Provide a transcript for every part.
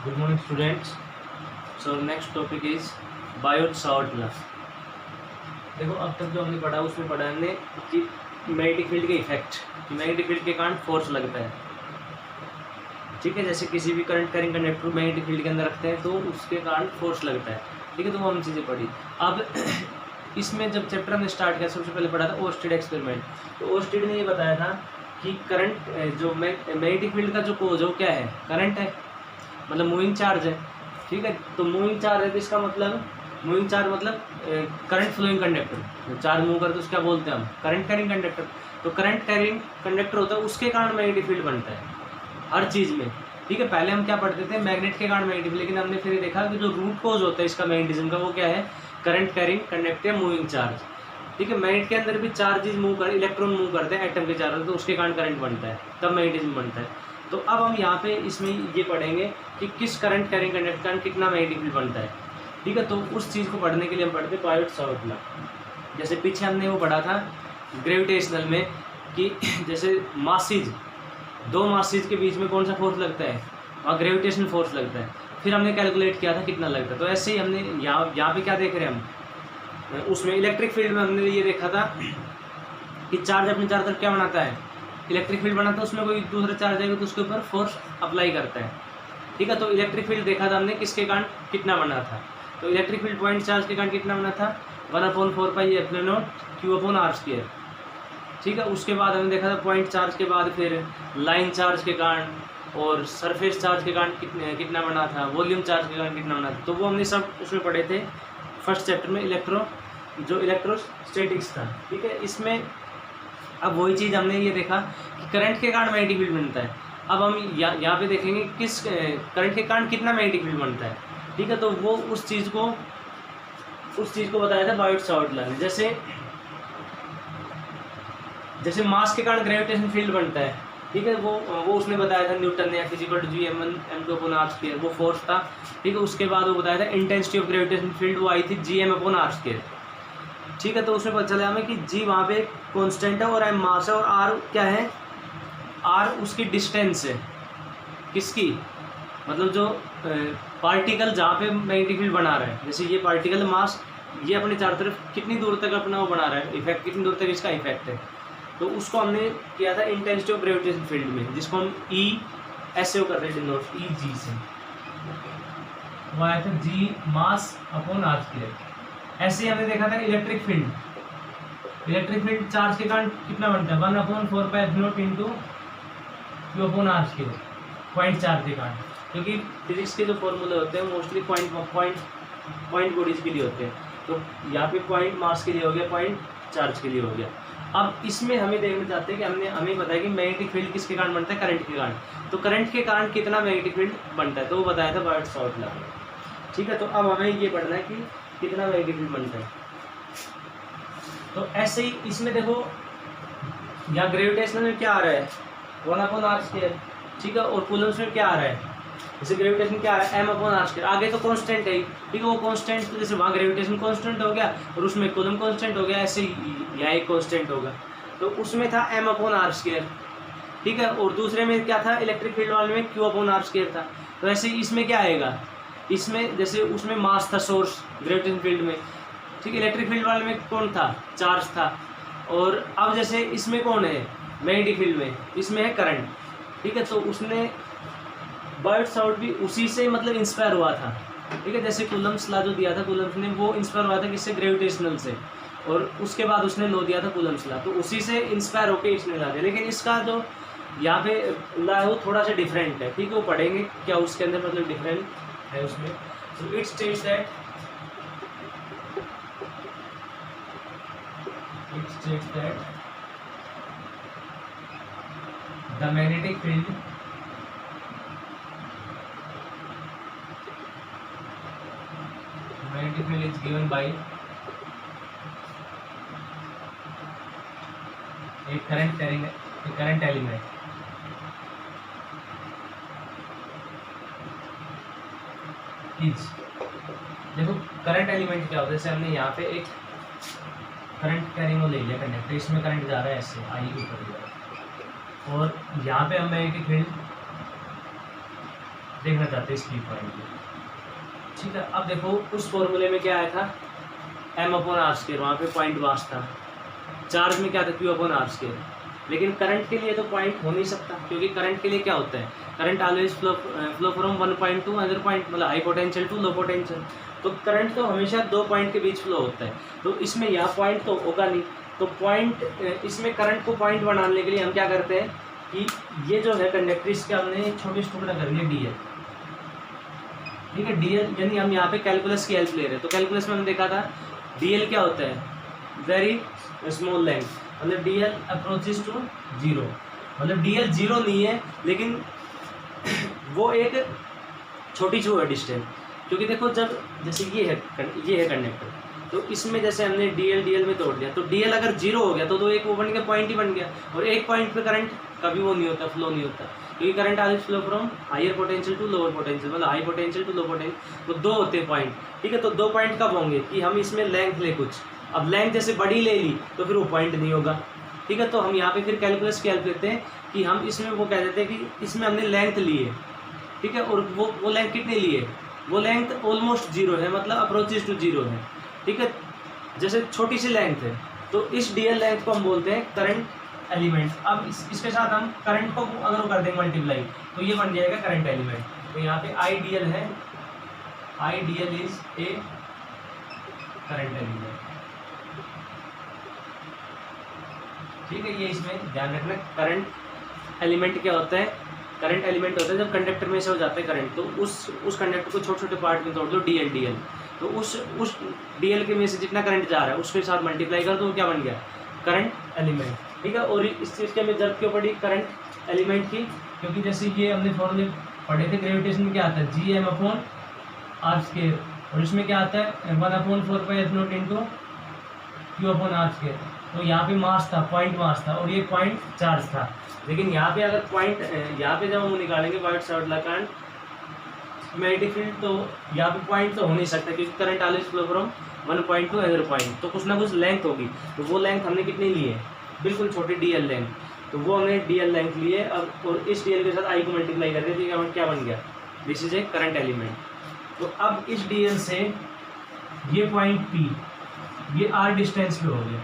Good morning, students. So next topic is Biot-Savart law. देखो अब तक जो हमने पढ़ा उसमें पढ़ा हमने कि मैग्नेटिक फील्ड के इफेक्ट, मैग्नेटिक फील्ड के कारण फोर्स लगता है। ठीक है, जैसे किसी भी current carrying conductor magnetic field के अंदर रखते हैं तो उसके कारण फोर्स लगता है। ठीक है, तो वो हम चीज़ें पढ़ी। अब इसमें जब चैप्टर हमने स्टार्ट किया सबसे पहले पढ़ा था ओर्स्टेड एक्सपेरिमेंट। तो ओर्स्टेड ने ये बताया था कि करंट जो मैग्नेटिक फील्ड का जो कोज है वो क्या है, करंट है, मतलब मूविंग चार्ज है। ठीक है, तो मूविंग चार्ज है तो इसका मतलब मूविंग चार्ज मतलब current flowing conductor. Charge move करते तो उसका बोलते हैं हम करंट कैरिंग कंडक्टर। तो करंट कैरिंग कंडक्टर होता है, उसके कारण मैग्नेटिक फील्ड बनता है हर चीज़ में। ठीक है, पहले हम क्या पढ़ते थे, मैग्नेट के कारण मैग्नेटिक, लेकिन हमने फिर देखा कि जो रूट कोज होता है इसका मैग्नेटिज्म का वो क्या है, करंट कैरिंग कंडक्टर या मूविंग चार्ज। ठीक है, मैग्नेट के अंदर भी चार्जेस मूव कर, इलेक्ट्रॉन मूव करते हैं एटम के चार्ज, तो उसके कारण करंट बनता है, तब मैग्नेटिज्म बनता है। तो अब हम यहाँ पे इसमें ये पढ़ेंगे कि किस करंट कैरिंग कंडक्टर कारण कितना मैग्नेटिक फील्ड बनता है। ठीक है, तो उस चीज़ को पढ़ने के लिए हम पढ़ते बायोट-सावर्ट लॉ। जैसे पीछे हमने वो पढ़ा था ग्रेविटेशनल में कि जैसे मासेज, दो मासेज के बीच में कौन सा फोर्स लगता है, वहाँ ग्रेविटेशनल फोर्स लगता है। फिर हमने कैलकुलेट किया था कितना लगता है। तो ऐसे ही हमने यहाँ पे क्या देख रहे हैं हम, उसमें इलेक्ट्रिक फील्ड में हमने ये देखा था कि चार्ज अपने चारों तरफ क्या बनाता है, इलेक्ट्रिक फील्ड बनाता है, उसमें कोई दूसरा चार्ज आएगा तो उसके ऊपर फोर्स अप्लाई करता है। ठीक है, तो इलेक्ट्रिक फील्ड देखा था हमने किसके कारण कितना बना था। तो इलेक्ट्रिक फील्ड पॉइंट चार्ज के कारण कितना बना था, 1/4πε0 Q/r²। ठीक है, उसके बाद हमने देखा था पॉइंट चार्ज के बाद फिर लाइन चार्ज के कारण और सरफेस चार्ज के कारण कितना बना था, वॉल्यूम चार्ज के कारण कितना बना था। तो वो हमने सब उसमें पढ़े थे फर्स्ट चैप्टर में, इलेक्ट्रोस्टैटिक्स था। ठीक है, इसमें अब वही चीज़ हमने ये देखा कि करंट के कारण मैग्नेटिक फील्ड बनता है। अब हम यहाँ पे देखेंगे किस करंट के कारण कितना मैग्नेटिक फील्ड बनता है। ठीक है, तो वो उस चीज़ को बताया था बायोट-सावर्ट लॉ ने। जैसे मास के कारण ग्रेविटेशन फील्ड बनता है। ठीक है, वो उसने बताया था न्यूटन ने, F=G m1m2/r², वो फोर्स था। ठीक है, उसके बाद वो बताया था इंटेंसिटी ऑफ ग्रेविटेशन फील्ड, वो आई थी Gm/r²। ठीक है, तो उसमें पता चला हमें कि G वहाँ पे कांस्टेंट है और m मास है और R क्या है, R उसकी डिस्टेंस है, किसकी, मतलब जो पार्टिकल जहाँ पे मैग्नेटिक फील्ड बना रहा है। जैसे ये पार्टिकल मास, ये अपने चारों तरफ कितनी दूर तक अपना वो बना रहा है इफेक्ट, कितनी दूर तक इसका इफेक्ट है। तो उसको हमने किया था इंटेंसिटी ऑफ ग्रेविटेशन फील्ड में, जिसको हम E ऐसे वो कर रहे हैं डिनोट, EG से, वो आया था G मास/r²। ऐसे ही हमने देखा था इलेक्ट्रिक फील्ड चार्ज के कारण कितना बनता है, 1/4πε0 Q/r², पॉइंट चार्ज के कारण। क्योंकि फिजिक्स के जो फॉर्मूले होते हैं मोस्टली पॉइंट बॉडीज के लिए होते हैं। तो यहाँ पे पॉइंट मास के लिए हो गया, पॉइंट चार्ज के लिए हो गया। अब इसमें हमें देखना चाहते हैं कि हमें बताया कि मैग्नेटिक फील्ड किसके कारण बनता है, करंट के कारण। तो करंट के कारण कितना मैग्नेटिक फील्ड बनता है, तो वो बताया था बायोट-सावर्ट लॉ। ठीक है, तो अब हमें ये पढ़ना है कि कितना मैग्नेटिक फील्ड बनता है। तो ऐसे ही इसमें देखो यहाँ ग्रेविटेशनल में क्या आ रहा है, 1/r²। ठीक है, और कूलम्स में क्या आ रहा है, जैसे ग्रेविटेशन क्या आ रहा है, m/r²। आगे तो कांस्टेंट है। ठीक है, वो कांस्टेंट, तो जैसे वहाँ ग्रेविटेशन कांस्टेंट हो गया और उसमें कूलम कांस्टेंट हो गया, ऐसे यहाँ एक कांस्टेंट होगा। तो उसमें था m/r²। ठीक है, और दूसरे में क्या था, इलेक्ट्रिक फील्ड वाले में Q/r² था। तो ऐसे इसमें क्या आएगा, इसमें जैसे उसमें मास था सोर्स ग्रेविटेशन फील्ड में। ठीक, इलेक्ट्रिक फील्ड वाले में कौन था, चार्ज था। और अब जैसे इसमें कौन है, मैग्नेटिक फील्ड में इसमें है करंट। ठीक है, तो उसने बायोट-सावर्ट भी उसी से मतलब इंस्पायर हुआ था। ठीक है, जैसे कूलम्स लॉ जो दिया था कूलम्स ने, वो इंस्पायर हुआ था किससे, ग्रेविटेशनल से, और उसके बाद उसने लॉ दिया था कूलम्स लॉ। तो उसी से इंस्पायर होकर इसने ला दिया, लेकिन इसका जो यहाँ पे लॉ है वो थोड़ा सा डिफरेंट है। ठीक है, वो पढ़ेंगे क्या उसके अंदर मतलब डिफरेंट है उसमें। तो it states that the magnetic field is given by a current element is, देखो करंट एलिमेंट क्या होता है, जैसे हमने यहाँ पे एक करंट कैरिंग को ले लिया कंडक्टर, इसमें करंट जा रहा है ऐसे आई ऊपर जा रहा है, और यहाँ पे हम मैग्नेटिक फील्ड देखना चाहते हैं इस की पॉइंट को। ठीक है, अब देखो उस फॉर्मूले में क्या आया था, m/r², वहाँ पे पॉइंट मास था। चार्ज में क्या था, q/r²। लेकिन करंट के लिए तो पॉइंट हो नहीं सकता, क्योंकि करंट के लिए क्या होता है, current always flow from one point to other point, मतलब high potential to low potential. तो करंट तो हमेशा दो पॉइंट के बीच फ्लो होता है, तो इसमें यहाँ पॉइंट तो होगा नहीं। तो पॉइंट, इसमें करंट को पॉइंट बनाने के लिए हम क्या करते हैं कि ये जो है कंडक्टर, इसके हमने छोटे टुकड़ा कर लिया डी एल। ठीक है, डी एल यानी हम यहाँ पे कैलकुलस की हेल्प ले रहे हैं। तो कैलकुलस में हमने देखा था डी एल क्या होता है, वेरी स्मॉल लेंथ, मतलब D L approaches to zero, मतलब डी एल जीरो नहीं है, लेकिन वो एक छोटी सी है डिस्टेंस। क्योंकि देखो जब जैसे ये है कंडक्टर, तो इसमें जैसे हमने डी एल में तोड़ दिया, तो डी एल अगर जीरो हो गया तो एक वो बन गया, पॉइंट ही बन गया। और एक पॉइंट पे करंट कभी वो नहीं होता, फ्लो नहीं होता, क्योंकि current always flow from higher potential to lower potential, मतलब high potential to low potential. तो दो होते हैं पॉइंट। ठीक है, तो दो पॉइंट कब होंगे कि हम इसमें लेंथ ले कुछ, अब लेंथ जैसे बड़ी ले ली तो फिर वो पॉइंट नहीं होगा। ठीक है, तो हम यहाँ पे फिर कैलकुलस की हेल्प लेते हैं कि हम इसमें वो कह देते हैं कि इसमें हमने लेंथ ली है। ठीक है, और वो लेंथ कितनी ली है, वो लेंथ ऑलमोस्ट जीरो है, मतलब अप्रोचेज टू जीरो है। ठीक है, जैसे छोटी सी लेंथ है, तो इस डीएल लेंथ को हम बोलते हैं करंट एलिमेंट। अब इसके साथ हम करंट को अगर वो कर देंगे मल्टीप्लाई, तो ये बन जाएगा करंट एलिमेंट। तो यहाँ पे आई डी एल है, I D L is a current element. ठीक है, ये इसमें ध्यान रखना, करंट एलिमेंट क्या होता है, करंट एलिमेंट होता है जब कंडक्टर में से हो जाता है करंट, तो उस कंडक्टर को छोटे छोटे पार्ट में तोड़ दो, डी एल, तो उस डी एल के में से जितना करंट जा रहा है उसके साथ मल्टीप्लाई कर दो, क्या बन गया, करंट एलिमेंट। ठीक है, और इस चीज़ के हमें जरूरत क्यों पड़ी करंट एलिमेंट की, क्योंकि जैसे ये हमने फॉर्मूले पढ़े थे, ग्रेविटेशन में क्या आता है, Gm/r², और इसमें क्या आता है 1/4π0 इंटू Q/r²। तो यहाँ पे मास था, पॉइंट मास था, और ये पॉइंट चार्ज था। लेकिन यहाँ पे अगर पॉइंट, यहाँ पे जब हम निकालेंगे बायोट-सावर्ट लॉ का मैग्नेटिक फील्ड, तो यहाँ पे पॉइंट तो हो नहीं सकता, क्योंकि current always flow from one point to other point, तो कुछ ना कुछ लेंथ होगी। तो वो लेंथ हमने कितनी ली है, बिल्कुल छोटी डी एल लेंथ, तो वो हमने डी एल लेंथ ली है। अब और इस डी एल के साथ आई को मल्टीप्लाई करके तो क्या बन गया, this is a current element. तो अब इस डी एल से ये पॉइंट पी, ये आर डिस्टेंस पे हो गया।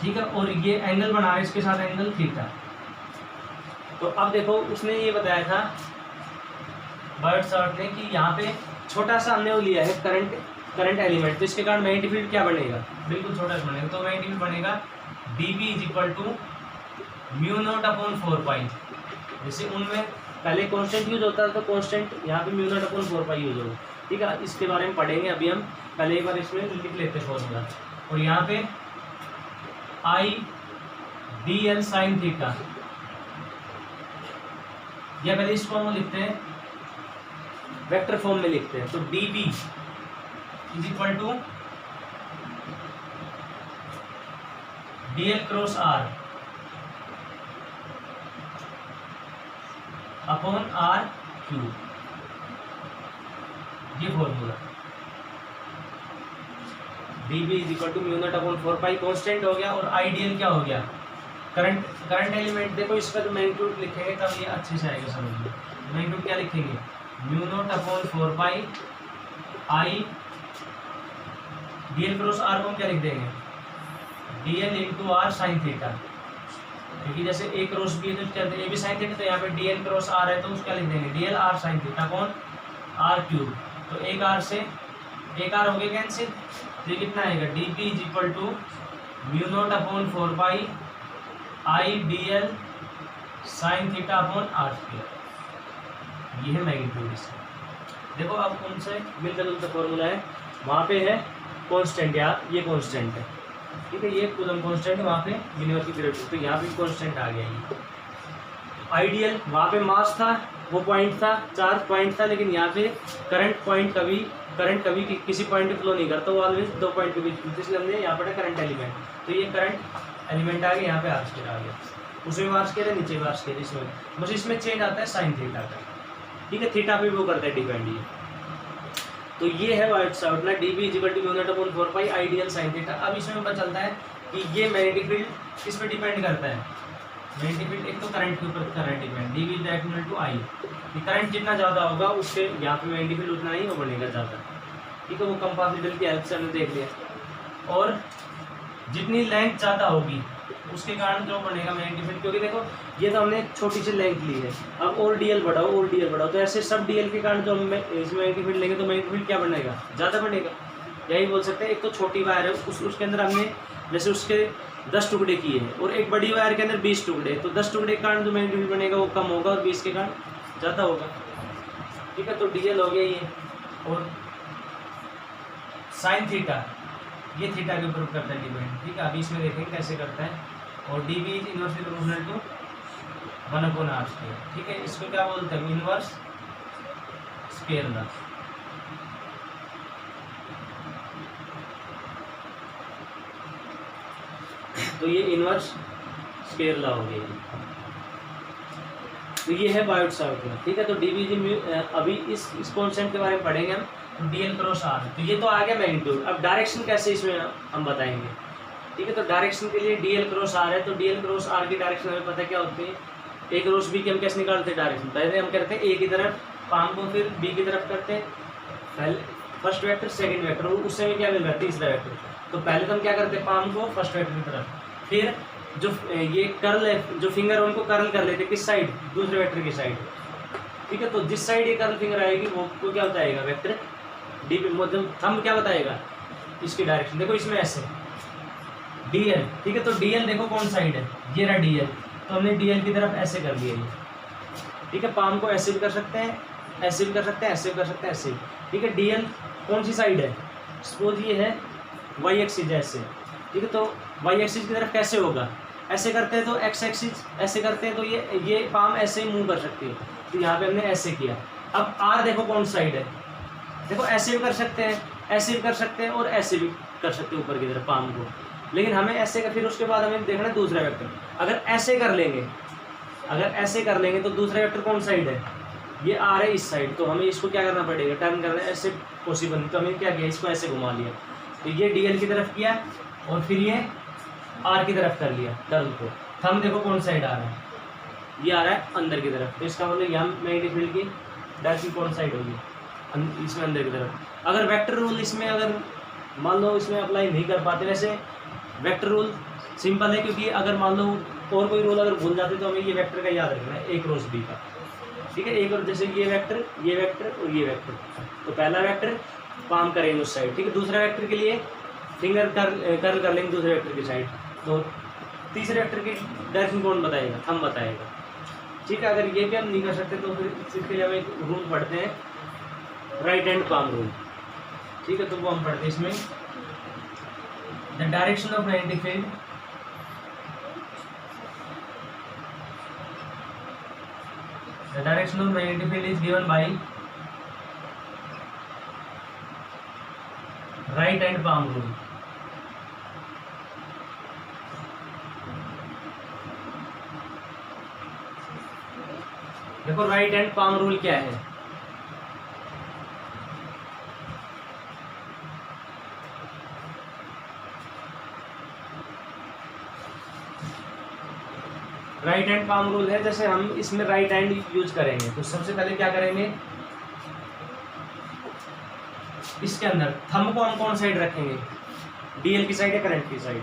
ठीक है, और ये एंगल बना है इसके साथ एंगल थीटा। तो अब देखो उसने ये बताया था बायोट-सावर्ट ने कि यहाँ पे छोटा सा हमने वो लिया है करंट एलिमेंट, तो इसके कारण मैग्नेटिक फील्ड क्या बनेगा, बिल्कुल छोटा सा बनेगा। तो मैग्नेटिक फील्ड बनेगा dB = μ0/4π। जैसे उनमें पहले कांस्टेंट यूज होता था, तो कांस्टेंट यहाँ पे μ0/4π यूज होगा। ठीक है, इसके बारे में पढ़ेंगे, अभी हम पहले एक बार इसमें लिख लेते हैं फॉर्मूला। और यहाँ पे I D l sine theta, या पहले इसको हम लिखते हैं वेक्टर फॉर्म में लिखते हैं, तो dB = dl cross r upon r cube, ये फॉर्मूला। dB = μ0/4π कांस्टेंट हो गया, और आइडियल क्या हो गया, करंट एलिमेंट। देखो इसका जो मैग्नीट्यूड लिखेंगे तब ये अच्छे से आएगा समझ में। मैग्नीट्यूड क्या लिखेंगे, μ0/4π आई dl क्रॉस r को क्या लिख देंगे, dl × r sin थीटा, क्योंकि जैसे ए क्रॉस बी है तो क्या ए भी साइन थीटा, तो यहाँ पे dl क्रॉस r है तो उसको क्या लिख देंगे, dl r sin थीटा कौन r क्यूब। तो एक r से एक r हो गया कैंसिल, तो ये कितना आएगा, dB = μ0/4π आई dl sin theta upon r²। ये है मैग्नीट्यूड इसका। देखो अब उनसे मिलता जुलता फॉर्मूला है, वहाँ पे है कांस्टेंट, यार ये कांस्टेंट है। ठीक है, ये कूलम कांस्टेंट है, वहाँ पे यूनिवर्सल ग्रेविटी, तो यहाँ पे कांस्टेंट आ गया ये। आइडियल, वहाँ पे मास था, वो पॉइंट था, चार्ज पॉइंट था, लेकिन यहाँ पे करंट कभी किसी पॉइंट पे फ्लो नहीं करता, वो ऑलवेज दो पॉइंट के बीच, इसलिए हमने यहाँ पर करंट एलिमेंट। तो ये करंट एलिमेंट आ गया, यहाँ पे r² आ गया, उसमें r² है, नीचे r², इसमें बस इसमें चेंज आता है साइन थीटा का। ठीक है, थीटा पे वो करता है डिपेंड ये। तो ये है बायोट-सावर्ट लॉ, dB = μ0/4π आई dl sin थीटा। अब इसमें पता चलता है कि ये मैग्नेटिक फील्ड किस पे डिपेंड करता है, मैग्नेटिक फील्ड एक तो करंट के ऊपर कर रहा है depend, D V equal to I. Current जितना ज़्यादा होगा उससे यहाँ पे मैग्नेटिक फील्ड उतना ही वो बनेगा ज़्यादा, ठीक है। वो कंपासिबल की हेल्प से हमने देख लिया। और जितनी लेंथ ज़्यादा होगी उसके कारण जो बनेगा मैग्नेटिक फील्ड, क्योंकि देखो ये तो हमने एक छोटी सी लेंथ ली है, अब और डीएल बढ़ाओ और डीएल बढ़ाओ, तो ऐसे सब डीएल के कारण जो हम इसमें मैग्नेटिक फील्ड लेंगे तो मैग्नेटिक फील्ड क्या बनेगा, ज़्यादा बनेगा। यही बोल सकते हैं। एक तो छोटी वायर है उसके अंदर हमने जैसे उसके 10 टुकड़े किए हैं और एक बड़ी वायर के अंदर 20 टुकड़े, तो 10 टुकड़े के कारण जो मैग्नेटिक फील्ड बनेगा वो कम होगा और 20 के कारण ज़्यादा होगा, ठीक है। तो डीएल हो गया ये। और साइन थीटा, ये थीटा के ऊपर करता है डिपेंड, ठीक है। अभी इसमें देखेंगे कैसे करता है। और D V is inversely proportional to 1/r², ठीक है। इसको क्या बोलते हैं, इनवर्स स्क्वायर लॉ। तो ये इनवर्स स्क्वायर लॉ हो गया। तो ये है बायोट सावर्ट लॉ, ठीक है। तो डी वी अभी इस कॉन्सेप्ट के बारे में पढ़ेंगे हम, डीएल क्रॉस आर। तो ये तो आ गया मैग्नीट्यूड। अब डायरेक्शन कैसे इसमें हम बताएंगे, ठीक है। तो डायरेक्शन के लिए डीएल क्रॉस आर है, तो डीएल क्रॉस आर की डायरेक्शन हमें पता क्या होती है, ए क्रॉस बी की हम कैसे निकालते हैं डायरेक्शन। पहले हम करते हैं ए की तरफ पाम को, फिर बी की तरफ करते हैं पहले फर्स्ट वेक्टर सेकंड वेक्टर, और उससे हमें क्या मिल रहा है, तीसरा वेक्टर। तो पहले तो हम क्या करते हैं, पाम को फर्स्ट वेक्टर की तरफ, फिर जो ये कर्ल है, जो फिंगर है उनको कर्ल कर लेते किस साइड, दूसरे वेक्टर की साइड, ठीक है। तो जिस साइड ये कर्ल फिंगर आएगी वो क्या बताएगा, वेक्टर डी मतलब थंब क्या बताएगा, इसकी डायरेक्शन। देखो इसमें ऐसे डीएल, ठीक है। तो डीएल देखो कौन साइड है, ये रहा डीएल, तो हमने डीएल की तरफ ऐसे कर लिया ये, ठीक है। पाम को ऐसे भी कर सकते हैं, ऐसे भी कर सकते हैं, ऐसे भी कर सकते हैं, ऐसे, ठीक है। डीएल कौन सी साइड है, सपोज ये है वाई एक्सिस ऐसे, ठीक है। तो वाई एक्सिस की तरफ कैसे होगा, ऐसे करते हैं तो एक्स एक्सिस, ऐसे करते हैं तो ये पाम ऐसे ही मूव कर सकती है। तो यहाँ पे हमने ऐसे किया। अब आर देखो कौन साइड है, देखो ऐसे भी कर सकते हैं, ऐसे भी कर सकते हैं और ऐसे भी कर सकते हैं ऊपर की तरफ पाम को, लेकिन हमें ऐसे कर, फिर उसके बाद हमें देखना है दूसरा वेक्टर। अगर ऐसे कर लेंगे, अगर ऐसे कर लेंगे तो दूसरा वेक्टर कौन साइड है, ये आर है इस साइड, तो हमें इसको क्या करना पड़ेगा, टर्न करना है, ऐसे पॉसिबल नहीं। तो हमें क्या किया, इसको ऐसे घुमा लिया, तो ये डीएल की तरफ किया और फिर ये आर की तरफ कर लिया टर्न को। थंब देखो कौन साइड आ रहा है, ये आ रहा है अंदर की तरफ, तो इसका मतलब यहाँ मैग्नेटिक फील्ड की डायरेक्शन कौन साइड होगी, इसमें अंदर की तरफ। अगर वेक्टर रूल इसमें अगर मान लो इसमें अप्लाई नहीं कर पाते, वैसे वेक्टर रूल सिंपल है, क्योंकि अगर मान लो और कोई रूल अगर भूल जाते तो हमें ये वेक्टर का याद रखना है, ए क्रॉस बी का, ठीक है। एक और जैसे ये वेक्टर और ये वेक्टर, तो पहला वेक्टर पाम करेंगे उस साइड, ठीक है। दूसरा वेक्टर के लिए फिंगर कर्ल कर लेंगे दूसरे वेक्टर की साइड, तो तीसरे वेक्टर की डायरेक्शन कौन बताएगा, हम बताएगा, ठीक है। अगर ये भी हम नहीं कर सकते तो फिर इसके लिए हम एक रूल पढ़ते हैं, राइट हैंड पाम रूल, ठीक है। तो वो हम पढ़ते हैं इसमें, the direction of magnetic field, the direction of magnetic field is given by right hand palm rule। देखो राइट हैंड पाम रूल क्या है, राइट हैंड पाम रूल है, जैसे हम इसमें राइट हैंड यूज करेंगे तो सबसे पहले क्या करेंगे, इसके अंदर थंब को हम कौन साइड रखेंगे, डीएल की साइड या करंट की साइड,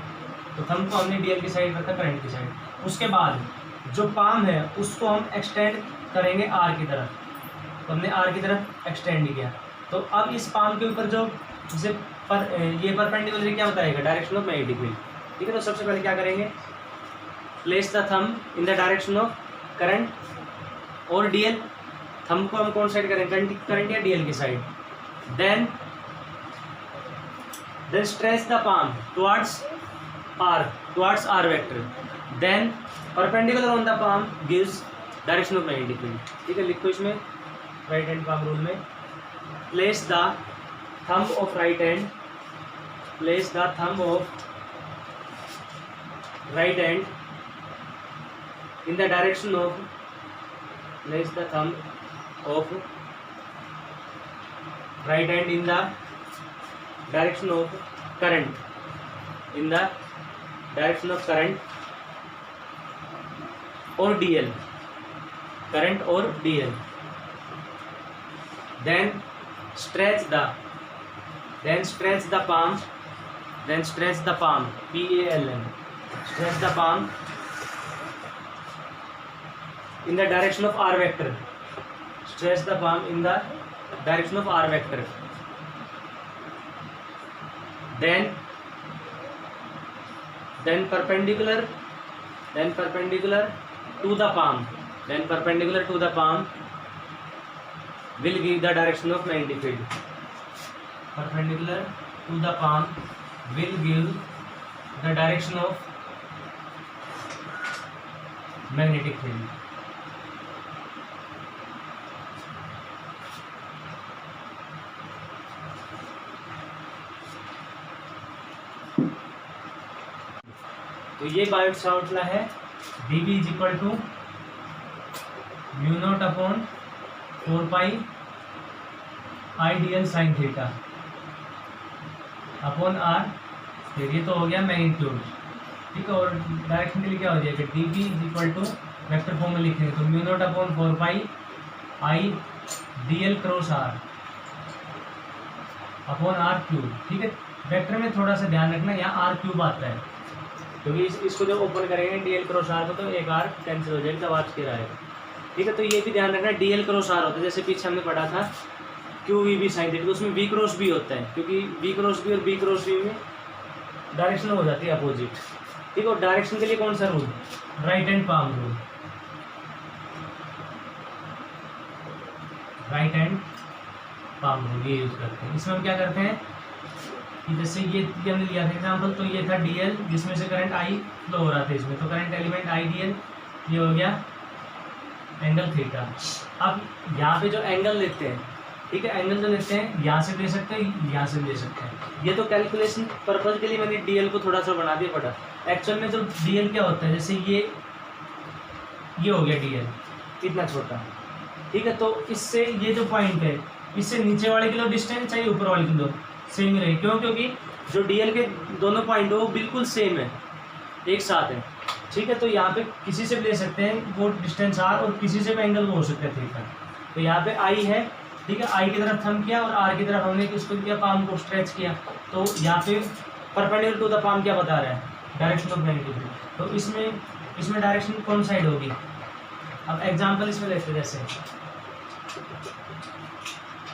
तो थंब को हमने डीएल की साइड रखा, करंट की साइड। उसके बाद जो पाम है उसको हम एक्सटेंड करेंगे आर की तरफ, तो हमने आर की तरफ एक्सटेंड किया। तो अब इस पाम के ऊपर जो जैसे ये परपेंडिकुलर क्या बताएगा, डायरेक्शन ऑफ मैग्नेटिक फील्ड, ठीक है। तो सबसे पहले क्या करेंगे, place the thumb in the direction of current और डीएल, थंब को हम कौन साइड करेंगे, करंट या डीएल की side. Then stretch the palm towards R vector, then perpendicular on the palm gives direction of magnetic field, ठीक है। लिखो इसमें राइट हैंड पाम रूल में, place the thumb of right hand, place the thumb of right hand in the direction of, place the thumb of right hand in the direction of current, in the direction of current, और DL, current और DL. Then stretch the palm, PALM, stretch the palm in the direction of R vector. Stretch the palm in the direction of R vector. Then perpendicular to the palm. Will give the direction of magnetic field. Perpendicular to the palm will give the direction of magnetic field. तो ये Biot Savart law है. dB is equal to mu naught upon 4 pi IDL sine theta upon R. फिर ये तो हो गया magnitude, ठीक है. और डायरेक्शन के लिए क्या हो जाएगा, dB is equal to vector form में लिखेंगे तो mu naught upon 4 pi IDL cross R upon R cube, ठीक है. वेक्टर में थोड़ा सा ध्यान रखना, यहाँ R क्यूब आता है क्योंकि इसको जब ओपन करेंगे DL क्रॉस R को तो एक R कैंसिल हो जाएगा, तब R स्क्वायर आएगा, ठीक है. तो ये भी ध्यान रखना DL क्रॉस R होता है, जैसे पीछे हमने पढ़ा था QVB साइन थीटा, तो उसमें V क्रॉस B होता है क्योंकि V क्रॉस B और B क्रॉस B में डायरेक्शन हो जाती है अपोजिट, ठीक है. और डायरेक्शन के लिए कौन सा rule, right hand palm rule, right hand palm rule ये यूज करते हैं. इसमें हम क्या करते हैं कि जैसे ये हमने लिया था एग्जाम्पल, तो ये था DL जिसमें से करंट I फ्लो हो रहा था इसमें, तो करंट एलिमेंट IDL ये हो गया एंगल थीटा. अब यहाँ पे जो एंगल लेते हैं, ठीक है, एंगल जो लेते हैं यहाँ से ले सकते हैं, यहाँ से ले सकते हैं. ये तो कैलकुलेशन पर्पज के लिए मैंने DL को थोड़ा सा बना दिया फटा. एक्चुअल में जो DL क्या होता है, जैसे ये हो गया DL इतना छोटा, ठीक है. तो इससे ये जो पॉइंट है इससे नीचे वाले की लो डिस्टेंस चाहिए, ऊपर वाले की लो सेम ही रहे. क्यों, क्योंकि जो DL के दोनों पॉइंट है वो बिल्कुल सेम है, एक साथ है, ठीक है. तो यहाँ पे किसी से भी ले सकते हैं वो डिस्टेंस R और किसी से भी एंगल वो हो सकता है थीटा. तो यहाँ पे I है, ठीक है. I की तरफ थंब किया और R की तरफ हमने किसको किया, पाम को स्ट्रेच किया. तो यहाँ पे परपेंडिकुलर टू द पाम क्या बता रहा है, डायरेक्शन ऑफ मैग्नेटिक फील्ड. तो इसमें डायरेक्शन कौन साइड होगी. अब एग्जाम्पल इसमें लेते हैं,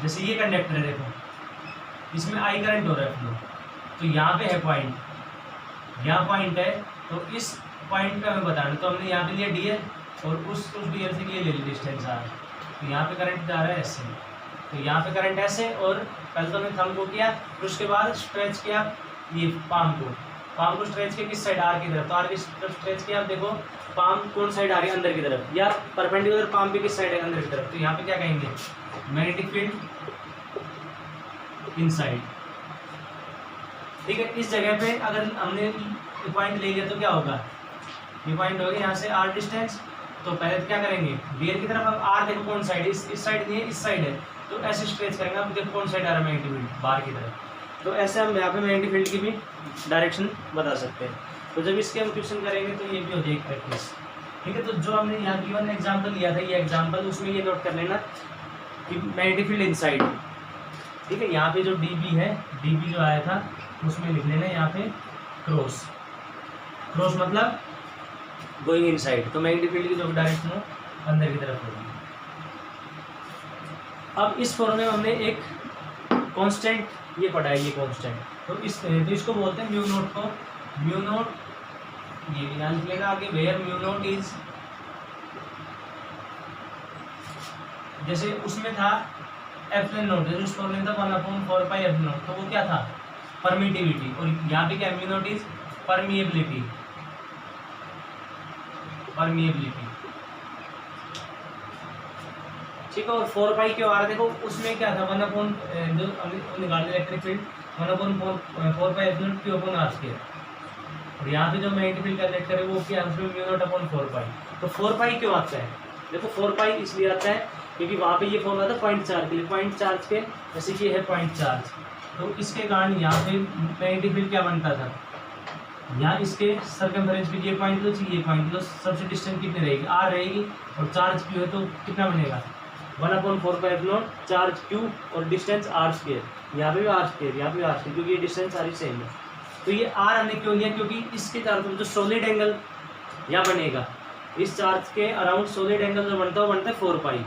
जैसे ये कंडक्टर है, देखो इसमें I करंट हो रहा है फ्लो. तो यहाँ पे है पॉइंट, यहाँ पॉइंट है, तो इस पॉइंट पे हमें बताना. तो हमने यहाँ पे लिया DL और उस DL से ये ले ली डिस्टेंस R. तो यहाँ पे करंट जा रहा है ऐसे, तो यहाँ पे करंट ऐसे, और पहले तो हमने थंब को किया, फिर उसके बाद स्ट्रेच किया ये पाम को स्ट्रेच किया किस साइड, R की तरफ. तो R की तरफ स्ट्रेच किया. आप देखो पाम कौन साइड आ रही है, अंदर की तरफ, या परपेंडिकुलर पाम पे किस साइड है, अंदर की तरफ. तो यहाँ पे क्या कहेंगे, मैग्नेटिक फील्ड इनसाइड, ठीक है. इस जगह पे अगर हमने पॉइंट ले लिया तो क्या होगा, ये पॉइंट होगा यहाँ से R डिस्टेंस. तो पहले क्या करेंगे, DL की तरफ. अब R देखो कौन साइड है, इस साइड नहीं है, इस साइड है. तो ऐसे स्ट्रेच करेंगे. अब देखो कौन साइड आ रहा है, मैग्नेटिक फील्ड बाहर की तरफ. तो ऐसे हम यहाँ पे मैग्नेटिक फील्ड की भी डायरेक्शन बता सकते हैं. तो जब इसके हम क्वेश्चन करेंगे तो ये भी हो जाएगी प्रैक्टिस, ठीक है. तो जो हमने यहाँ गिवन एग्जाम्पल लिया था, ये एग्जाम्पल, उसमें ये नोट कर लेना कि मैग्नेटिक फील्ड इनसाइड, ठीक है. यहाँ पे जो DB है, DB जो आया था उसमें लिख लेना यहाँ पे क्रॉस मतलब गोइंग इनसाइड. तो मैग्नेटिक फील्ड की जो डायरेक्शन हो अंदर की तरफ होगी. अब इस फॉर्म में हमने एक कांस्टेंट ये पढ़ा है, ये कांस्टेंट. तो इसको बोलते हैं म्यू नोट को, म्यू नोट ये भी ध्यान रखिएगा आगे, वेयर म्यू नोट इज, जैसे उसमें था एप्सिलॉन नोट, जैसे उस फॉर्मूले था 1/4 पाई एप्सिलॉन नोट, तो वो क्या था, परमिटिविटी. और यहाँ पे क्या म्यू नोट इज परमिएबिलिटी, ठीक है. और 4 पाई क्यों आ रहा है, देखो उसमें क्या था, 1/4 जो निकाल electric field 1/4 pi epsilon Q/R². और यहाँ पे जो मैग्नेटिक फील्ड कैलकुलेट करें वो क्या, उसमें म्यू नॉट अपॉन 4 पाई. तो 4 पाई क्यों आता है, देखो 4 पाई इसलिए आता है क्योंकि वहाँ पे ये फॉर्मूला था पॉइंट चार्ज के लिए. पॉइंट चार्ज के जैसे ये है पॉइंट चार्ज, तो इसके कारण यहाँ पे मैग्नेटिक फील्ड क्या बनता था, यहाँ इसके सर्कमफेरेंस पे ये पॉइंट लो, ये पॉइंट लो, सबसे डिस्टेंस कितनी रहेगी, आर रहेगी, और चार्ज क्यू है तो कितना बनेगा 1/4πε0 चार्ज क्यू और डिस्टेंस आर स्क्वायर, यहाँ पे भी आर स्क्वायर, यहाँ पे भी आर स्क्वायर, क्योंकि ये डिस्टेंस सारी सेम है। तो ये आर हमने क्यों लिया, क्योंकि इसके चारों तरफ जो सॉलिड एंगल यहाँ बनेगा, इस चार्ज के अराउंड सॉलिड एंगल जो बनता है वो बनता है 4π।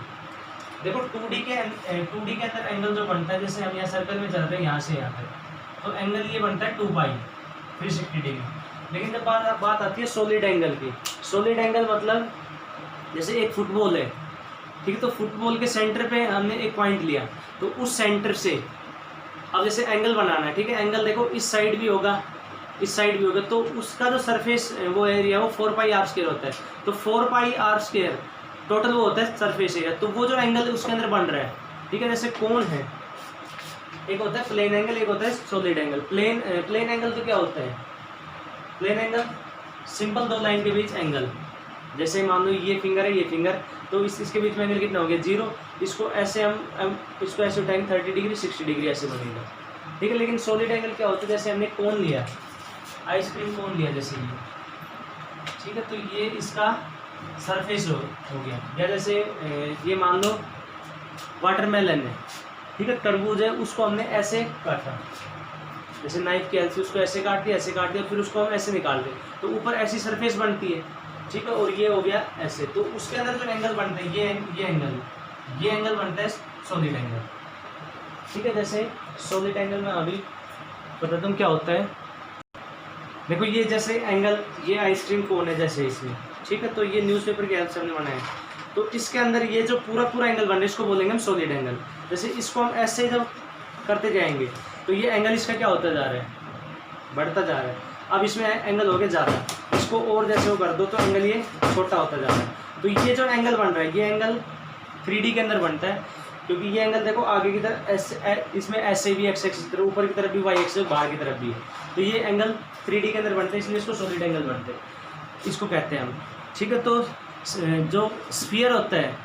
देखो 2D के अंदर एंगल जो बनता है, जैसे हम यहाँ सर्कल में चल रहे हैं यहाँ से यहाँ पे, तो एंगल ये बनता है 2π 360 डिग्री। लेकिन जब बात आती है सॉलिड एंगल की, सॉलिड एंगल मतलब जैसे एक फुटबॉल है, ठीक है, तो फुटबॉल के सेंटर पे हमने एक पॉइंट लिया, तो उस सेंटर से अब जैसे एंगल बनाना है, ठीक है, एंगल देखो इस साइड भी होगा, इस साइड भी होगा, तो उसका जो सरफेस वो एरिया वो 4πr² होता है। तो 4πr² टोटल वो होता है सरफेस एरिया। तो वो जो एंगल उसके अंदर बन रहा है, ठीक है, जैसे कोण है, एक होता है प्लेन एंगल, एक होता है सॉलिड एंगल। प्लेन एंगल तो क्या होता है, प्लेन एंगल सिंपल दो लाइन के बीच एंगल, जैसे मान लो ये फिंगर है, ये फिंगर, तो इसके बीच में एंगल कितना हो गया 0, इसको ऐसे हम इसको ऐसे उठाएंगे 30 डिग्री 60 डिग्री ऐसे बनेगा, ठीक है। लेकिन सॉलिड एंगल क्या होता है, जैसे हमने कोण लिया, आइसक्रीम कोण लिया जैसे ये, ठीक है, तो ये इसका सरफेस हो गया। या जैसे ये मान लो वाटरमेलन है, ठीक है, तरबूज है, उसको हमने ऐसे काटा, जैसे नाइफ की हेल्प से उसको ऐसे काट दिया, ऐसे काट दिया, फिर उसको हम ऐसे निकाल दें, तो ऊपर ऐसी सरफेस बनती है, ठीक है, और ये हो गया ऐसे। तो उसके अंदर जो एंगल बनता है ये एंगल बनता है सॉलिड एंगल, ठीक है। जैसे सॉलिड एंगल में अभी बताता हूँ क्या होता है। देखो ये जैसे एंगल, ये आइसक्रीम कोन है जैसे इसमें, ठीक है, तो ये न्यूज़पेपर की हेल्प से हमने बनाया, तो इसके अंदर ये जो पूरा एंगल बन रहा है इसको बोलेंगे हम सॉलिड एंगल। जैसे इसको हम ऐसे जब करते जाएंगे तो ये एंगल इसका क्या होता जा रहा है, बढ़ता जा रहा है। अब इसमें एंगल हो गया ज़्यादा, इसको और जैसे वो कर दो तो एंगल ये छोटा होता जा रहा है। तो ये जो एंगल बन रहा है ये एंगल 3D के अंदर बनता है, क्योंकि ये एंगल देखो आगे की तरफ ऐसे, इसमें ऐसे भी एक्स एक्सिस की तरफ, ऊपर की तरफ भी वाई एक्सिस, बाहर की तरफ भी है, तो ये एंगल 3D के अंदर बनते हैं, इसलिए इसको सॉलिड एंगल बनते हैं, इसको कहते हैं हम, ठीक है। तो जो स्फीयर होता है,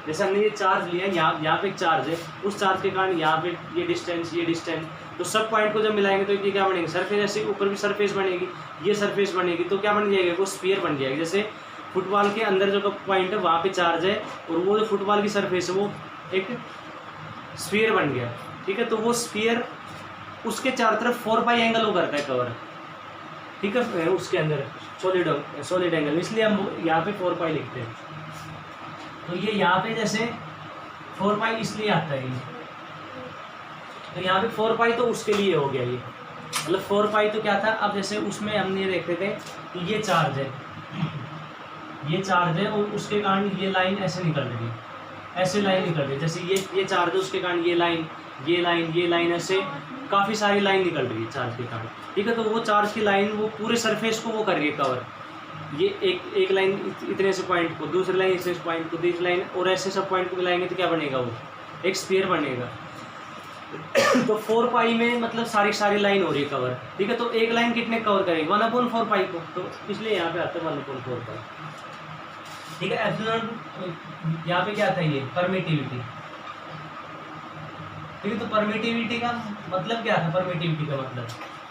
जैसे हमने ये चार्ज लिया, यहाँ पे एक चार्ज है, उस चार्ज के कारण यहाँ पे ये डिस्टेंस, तो सब पॉइंट को जब मिलाएंगे तो ये क्या बनेंगे, सरफेस, ऐसे ऊपर भी सरफेस बनेगी, ये सरफेस बनेगी, तो क्या बन जाएगा, वो स्फीयर बन जाएगी। जैसे फुटबॉल के अंदर जो पॉइंट है वहाँ पे चार्ज है, और वो जो फुटबॉल की सरफेस है वो एक स्फीयर बन गया, ठीक है। तो वो स्फीयर उसके चारों तरफ 4π एंगल वो करता है कवर, ठीक है, उसके अंदर सॉलिड एंगल, इसलिए हम यहाँ पे 4π लिखते हैं। तो ये यहाँ पे जैसे 4π इसलिए आता है ये, तो यहाँ पे 4π तो उसके लिए हो गया, ये मतलब 4π तो क्या था। अब जैसे उसमें हमने ये देखते थे कि ये चार्ज है, और उसके कारण ये लाइन ऐसे निकल रही है, ऐसे लाइन निकल रही है, जैसे ये चार्ज है, उसके कारण ये लाइन ऐसे काफ़ी सारी लाइन निकल रही है चार्ज के कारण, ठीक है। तो वो चार्ज की लाइन वो पूरे सरफेस को वो कर रही है कवर, ये एक लाइन इतने से पॉइंट को, दूसरी लाइन इतने से पॉइंट को, तीसरी लाइन, और ऐसे सब पॉइंट को मिलाएंगे तो क्या बनेगा, वो एक स्फीयर बनेगा। तो 4π में मतलब सारी लाइन हो रही है कवर, ठीक है। तो एक लाइन कितने कवर करेगी 1/4π को, तो इसलिए यहाँ पे आता है 1/4π, ठीक है। एप्सिलॉन यहाँ पे क्या था, ये परमिटिविटी, ठीक है। तो परमिटिविटी का मतलब क्या था,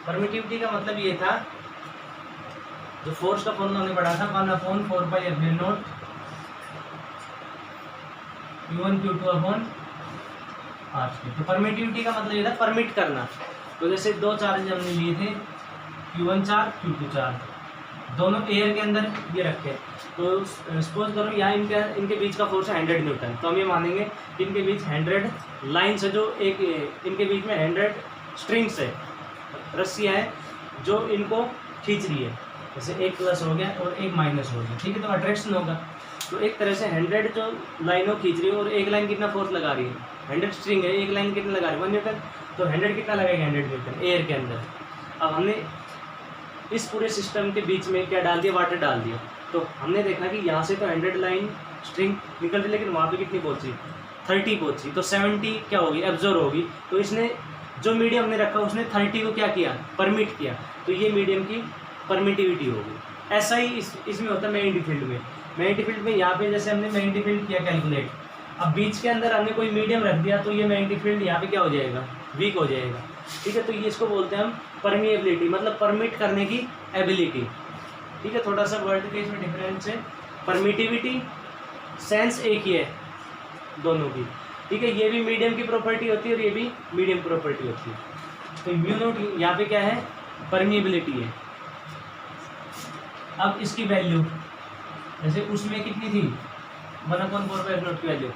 परमिटिविटी का मतलब ये था, जो फोर्स का फॉर्मूला हमने पढ़ा था 1/4πε0 Q1 Q2 R²। तो परमिटिविटी का मतलब ये था परमिट करना। तो जैसे दो चार्ज हमने लिए थे, Q1 चार्ज Q2 चार्ज, दोनों एयर के अंदर ये रखे, तो सपोज करो यहाँ इनके बीच का फोर्स है 100 न्यूटन, तो हम ये मानेंगे कि इनके बीच 100 लाइन्स है, जो एक इनके बीच में 100 स्ट्रिंग्स है, रस्सियाँ हैं जो इनको खींच रही है, जैसे एक प्लस हो गया और एक माइनस हो गया, ठीक है। तो अट्रैक्शन होगा, तो एक तरह से 100 जो लाइनों खींच रही है, और एक लाइन कितना फोर्स लगा रही है, 100 स्ट्रिंग है, एक लाइन कितना लगा रही है 1 न्यूटन, तो 100 कितना लगेगा 100 न्यूटन एयर के अंदर। अब हमने इस पूरे सिस्टम के बीच में क्या डाल दिया, वाटर डाल दिया, तो हमने देखा कि यहाँ से तो 100 लाइन स्ट्रिंग निकल रही, लेकिन वहाँ पे कितनी पहुँची 30 पहुँची, तो 70 क्या होगी, एब्जॉर्ब होगी। तो इसने जो मीडियम ने रखा उसने 30 को क्या किया, परमिट किया, तो ये मीडियम की परमिटिविटी होगी। ऐसा ही इसमें होता है मैग्नेटिक फील्ड में यहाँ पे जैसे हमने मैग्नेटिक फील्ड किया कैलकुलेट, अब बीच के अंदर हमने कोई मीडियम रख दिया, तो ये मैग्नेटिक फील्ड यहाँ पे क्या हो जाएगा, वीक हो जाएगा। ठीक है, तो ये इसको बोलते हैं हम परमिएबिलिटी, मतलब परमिट करने की एबिलिटी। ठीक है, थोड़ा सा वर्ड के इसमें डिफरेंस है। परमिटिविटी सेंस एक ही है दोनों की। ठीक है, ये भी मीडियम की प्रॉपर्टी होती है और ये भी मीडियम प्रॉपर्टी होती है। तो म्यू नोट यहाँ पे क्या है, परमिएबिलिटी है। अब इसकी वैल्यू जैसे उसमें कितनी थी 1/4 एफ0 की वैल्यू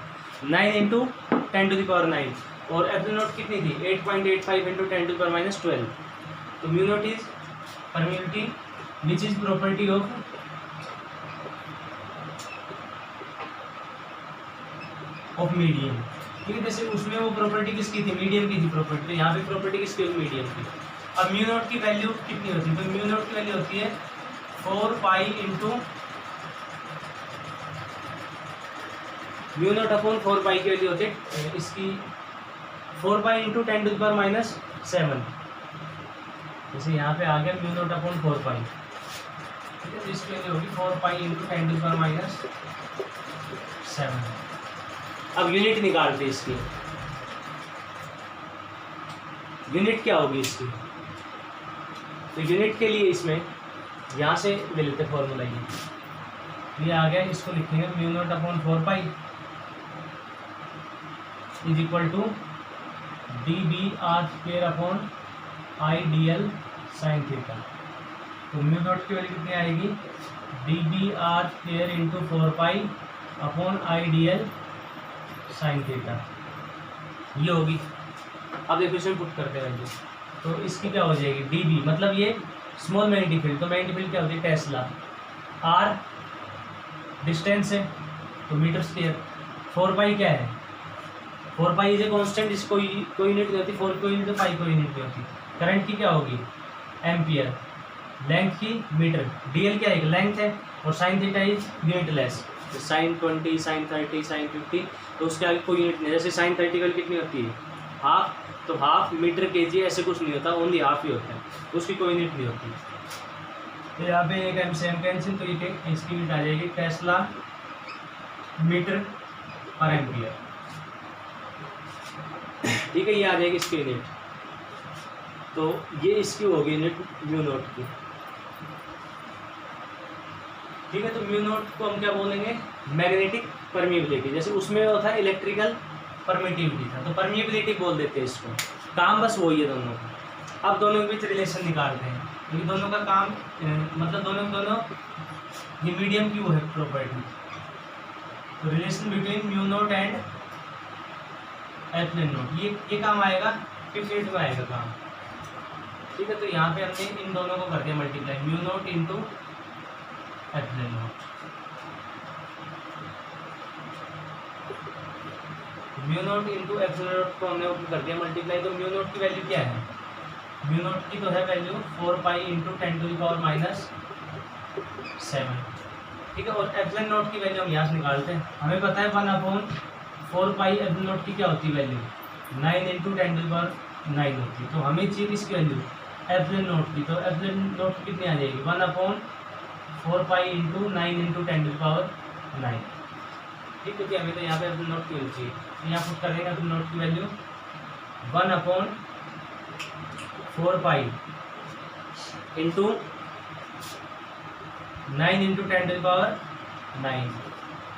9 इंटू 10⁻⁹ और एफ0 कितनी थी 8.85 इंटू 10⁻⁻12। तो mu note is permeability which is property of medium. ठीक है, जैसे उसमें वो प्रॉपर्टी किसकी थी, मीडियम की थी प्रॉपर्टी, तो यहाँ पे प्रॉपर्टी किसकी होगी, मीडियम की। अब म्यू नोट की वैल्यू कितनी होती है, तो म्यू नोट की वैल्यू होती है 4 pi into mu naught upon 4 पाई की वैल्यू होती है इसकी 4 पाई इंटू 10⁻⁷। जैसे यहाँ पे आ गया म्यू नोट अपॉन 4 पाई। ठीक है, तो इसकी वैल्यू होगी 4 पाई इंटू 10⁻⁷। अब यूनिट निकालते इसकी, यूनिट क्या होगी इसकी, तो यूनिट के लिए इसमें यहाँ से ले लेते फॉर्मूला, ये आ गया, इसको लिखेंगे mu naught upon 4 pi is equal to dBr² upon IDL sine theta. तो म्यू नोट की वैल्यू कितनी आएगी dBr² into 4 pi upon IDL sine theta, ये होगी। अब देखो इसमें पुट करते हैं वैल्यू, तो इसकी क्या हो जाएगी dB, मतलब ये स्मॉल मैग्नेटिक फील्ड, तो मैग्नेटिक फील्ड क्या होती है टेस्ला, r डिस्टेंस है तो मीटर स्क्वायर, 4 पाई क्या है 4 पाई इज ए कॉन्स्टेंट, जिसको कोई यूनिट नहीं होती, 4 कोई यूनिट तो पाई कोई यूनिट नहीं होती। करंट की क्या होगी एम्पियर, लेंथ की मीटर, dl क्या है लेंथ है, और sine theta is unitless, sine 20 sine 30 sine 50, तो उसके आगे कोई यूनिट नहीं। जैसे साइन 30 की कितनी होती है हाफ, तो हाफ मीटर केजी ऐसे कुछ नहीं होता, ओनली हाफ ही होता है, उसकी कोई यूनिट नहीं होती। तो यहाँ पे एक एम से एम कैंसिल, तो ये इसकी यूनिट आ जाएगी टेस्ला मीटर पर एम्पियर। ठीक है, ये आ जाएगी इसकी यूनिट, तो ये इसकी होगी यूनिट म्यू नोट की। ठीक है, तो म्यू नोट को हम क्या बोलेंगे मैग्नेटिक परमिएबिलिटी, जैसे उसमें वो था इलेक्ट्रिकल परमिटिविटी था, तो परमिएबिलिटी बोल देते हैं इसको, काम बस वही है दोनों का। अब दोनों के बीच रिलेशन निकालते हैं, क्योंकि दोनों का काम मतलब दोनों ये मीडियम की वो है प्रॉपर्टी, तो relation between mu naught and epsilon note, ये काम आएगा 5th यूनिट में आएगा काम। ठीक है, तो यहाँ पे हमने इन दोनों को कर दिया multiply, mu naught into epsilon note, mu naught into epsilon note को हमने ओपन कर दिया मल्टीप्लाई। तो म्यू नोट की वैल्यू क्या है, म्यू नोट की तो है वैल्यू 4 पाई इंटू 10⁻⁷। ठीक है, और एप्सिलॉन नोट की वैल्यू हम यहाँ से निकालते हैं, हमें पता है 1/4 पाई एप्सिलॉन नोट की क्या होती है वैल्यू 9 इंटू 10⁻⁹ होती है। तो हमें चाहिए इसकी वैल्यू एप्सिलॉन नोट की, तो एप्सिलॉन नोट कितनी आ जाएगी 1/4 पाई इंटू 9 इंटू 10⁻⁹। ठीक है, हमें तो यहाँ पे एप्सिलॉन नोट की वैल्यू चाहिए, तो यहाँ पुट कर देंगे एप्सिलॉन नोट की वैल्यू 1/4 पाई इंटू 9 इंटू 10⁻⁹।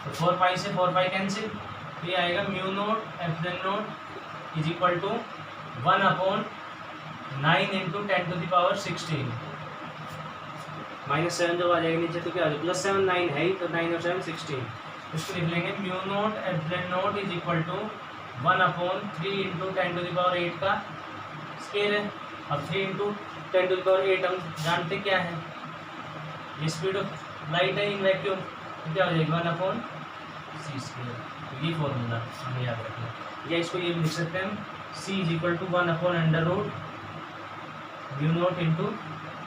तो 4 पाई से 4 पाई कैंसिल, तो ये आएगा mu naught epsilon naught is equal to 1/9 into 10⁻⁻16 -7 जब आ जाएगा नीचे तो क्या आ जाएगा +7 9 है ही, तो 9 और 7 16, इसको लिख लेंगे mu naught epsilon naught is equal to 1/3 into 10⁸ का स्केयर है। अब 3 इंटू 10⁸ हम जानते क्या है, ये स्पीड ऑफ लाइट है इन वैक्यूम, तो क्या हो जाएगी 1/c²। तो ये फॉर्मूला हमें याद रखना, या इसको ये लिख सकते हैं c is equal to 1/√μ0 into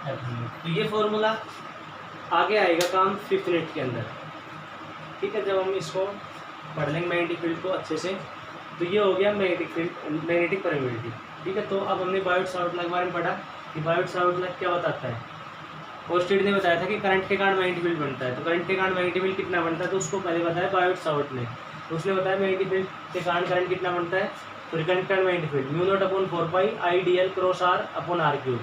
epsilon. तो ये फॉर्मूला आगे आएगा काम 5th यूनिट के अंदर। ठीक है, जब हम इसको पढ़ लेंगे मैग्नेटिक फील्ड को अच्छे से, तो ये हो गया मैग्नेटिक फील्ड मैग्नेटिक परमिएबिलिटी। ठीक है, तो अब हमने बायोट-सावर्ट लॉ के बारे में पढ़ा कि बायोट-सावर्ट लॉ क्या बताता है, ओस्टेड ने बताया था कि करंट के कारण मैग्नेटिक फील्ड बनता है, तो करंट के कारण मैग्नेटिक फील्ड कितना बनता है, तो उसको पहले बताया बायोट-सावर्ट ने, तो उसने बताया मैग्नेटिक फील्ड के कारण करंट कितना बनता है फिर करंट का magnetic field mu naught upon 4 pi I D l cross r upon r cube,